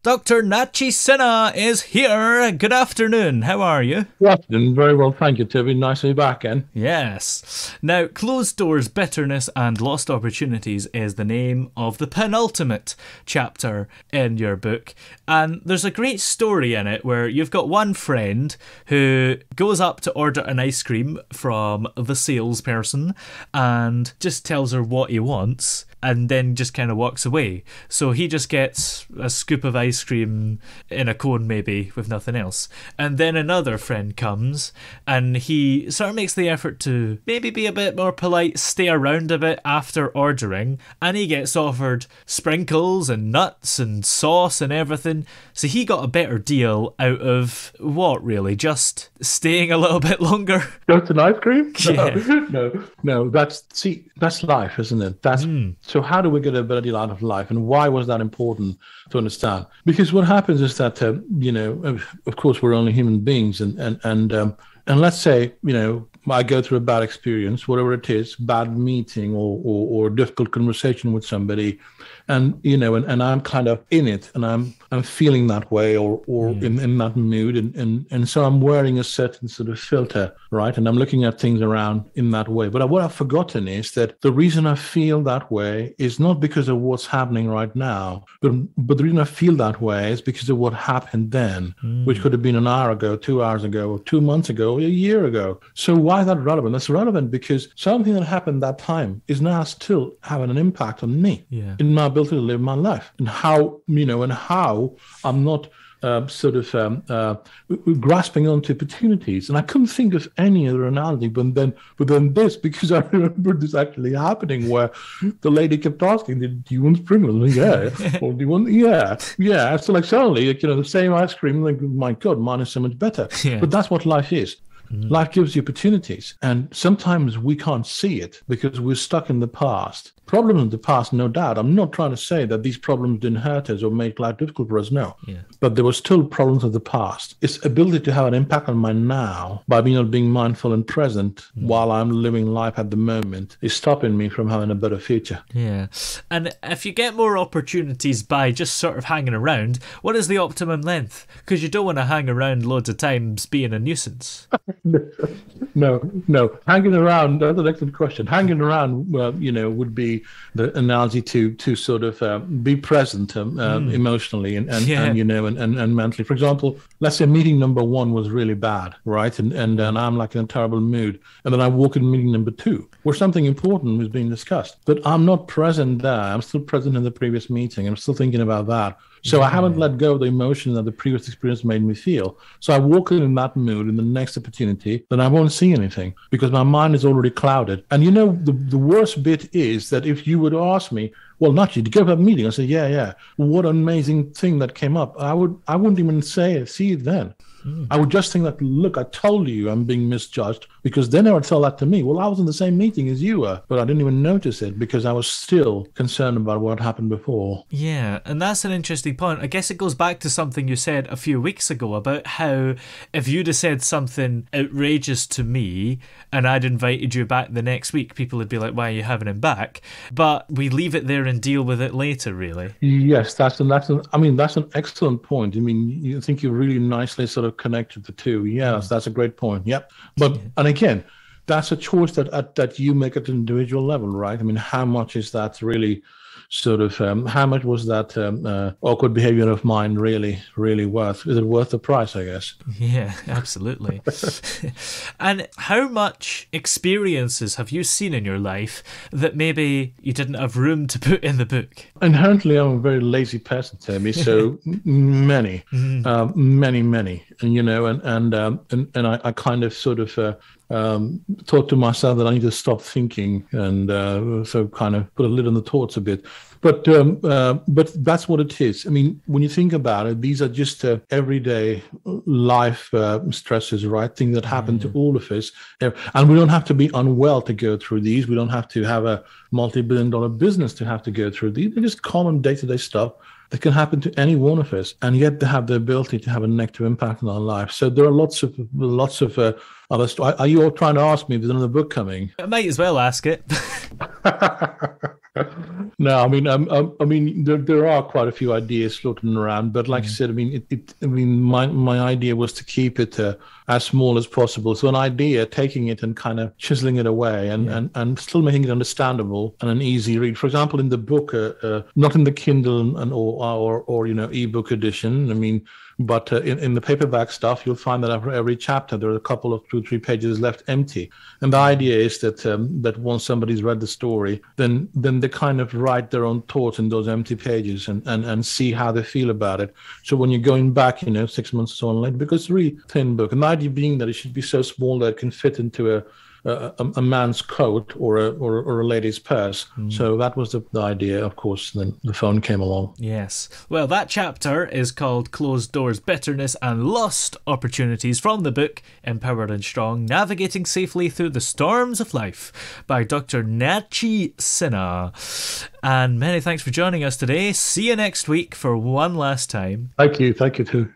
Dr. Nachi Sinha is here. Good afternoon. How are you? Good afternoon. Very well, thank you, Toby. Nice to be back again. Yes. Now, Closed Doors, Bitterness and Lost Opportunities is the name of the penultimate chapter in your book. And there's a great story in it where you've got one friend who goes up to order an ice cream from the salesperson and just tells her what he wants and then just kind of walks away. So he just gets a scoop of ice cream in a cone maybe with nothing else. And then another friend comes and he sort of makes the effort to maybe be a bit more polite, stay around a bit after ordering, and he gets offered sprinkles and nuts and sauce and everything. So he got a better deal out of what really? Just staying a little bit longer? Just an ice cream? Yeah. No. That's life, isn't it? So how do we get a better deal out of life, and why was that important to understand? Because what happens is that of course, we're only human beings, and let's say I go through a bad experience, whatever it is, bad meeting or difficult conversation with somebody, and I'm kind of in it, and I'm feeling that way or in that mood, and so I'm wearing a certain sort of filter, right? And I'm looking at things around in that way. But what I've forgotten is that the reason I feel that way is not because of what's happening right now, but the reason I feel that way is because of what happened then, which could have been an hour ago, 2 hours ago, or 2 months ago, or a year ago. So why is that relevant? That's relevant because something that happened that time is now still having an impact on me, in my ability to live my life, and how I'm not grasping onto opportunities. And I couldn't think of any other analogy but then this, because I remember this actually happening where the lady kept asking, do you want sprinkles? Yeah. Or do you want, yeah. So like suddenly, the same ice cream, like, my God, mine is so much better. Yeah. But that's what life is. Life gives you opportunities, and sometimes we can't see it because we're stuck in the past. Problems in the past, no doubt. I'm not trying to say that these problems didn't hurt us or make life difficult for us, no. Yeah. But there were still problems of the past. Its ability to have an impact on my now by being mindful and present while I'm living life at the moment is stopping me from having a better future. Yeah. And if you get more opportunities by just sort of hanging around, what is the optimum length? Because you don't want to hang around loads of times being a nuisance. No. Hanging around, that's an excellent question. Hanging around, would be the analogy to sort of be present emotionally and mentally. For example, let's say meeting number 1 was really bad, right? And I'm like in a terrible mood. And then I walk in meeting number 2, where something important was being discussed. But I'm not present there. I'm still present in the previous meeting. I'm still thinking about that. So I haven't let go of the emotion that the previous experience made me feel. So I walk in that mood in the next opportunity, then I won't see anything because my mind is already clouded. And the worst bit is that if you would ask me, well, Nachi, did you go to that meeting? I say, yeah. What an amazing thing that came up. I wouldn't even see it then. I would just think that, look, I told you I'm being misjudged, because then they would tell that to me. Well, I was in the same meeting as you were, but I didn't even notice it because I was still concerned about what happened before. Yeah, and that's an interesting point. I guess it goes back to something you said a few weeks ago about how if you'd have said something outrageous to me and I'd invited you back the next week, people would be like, why are you having him back? But we leave it there and deal with it later, really. Yes, that's an excellent point. I mean, you think you really nicely sort of connected the two. Yes, that's a great point. Yep. But and again, that's a choice that you make at an individual level, right? I mean, how much is that really sort of how much was that awkward behavior of mine really worth? Is it worth the price, I guess? Yeah, absolutely. And how much experiences have you seen in your life that maybe you didn't have room to put in the book? Inherently, I'm a very lazy person, Tammy. So many, and I kind of sort of thought to myself that I need to stop thinking and so kind of put a lid on the thoughts a bit. But that's what it is. I mean, when you think about it, these are just everyday life stresses, right? Things that happen to all of us. And we don't have to be unwell to go through these. We don't have to have a multi-billion-dollar business to have to go through these. They're just common day-to-day stuff that can happen to any one of us, and yet they have the ability to have a negative impact on our life. So there are lots of Are you all trying to ask me if there's another book coming? I might as well ask it. No, I mean, there are quite a few ideas floating around, but like I said, I mean, my idea was to keep it as small as possible. So an idea, taking it and kind of chiseling it away, and still making it understandable and an easy read. For example, in the book, not in the Kindle or ebook edition. I mean. But in the paperback stuff, you'll find that after every chapter, there are a couple of 2-3 pages left empty. And the idea is that once somebody's read the story, then they kind of write their own thoughts in those empty pages and see how they feel about it. So when you're going back, 6 months or so on later, because it's a really thin book, and the idea being that it should be so small that it can fit into a man's coat or a lady's purse. So that was the idea. Of course, then the phone came along. Yes. Well, that chapter is called Closed Doors, Bitterness and Lost Opportunities, from the book Empowered and Strong, Navigating Safely Through the Storms of Life by Dr. Nachi Sinha. And many thanks for joining us today. See you next week for one last time. Thank you too.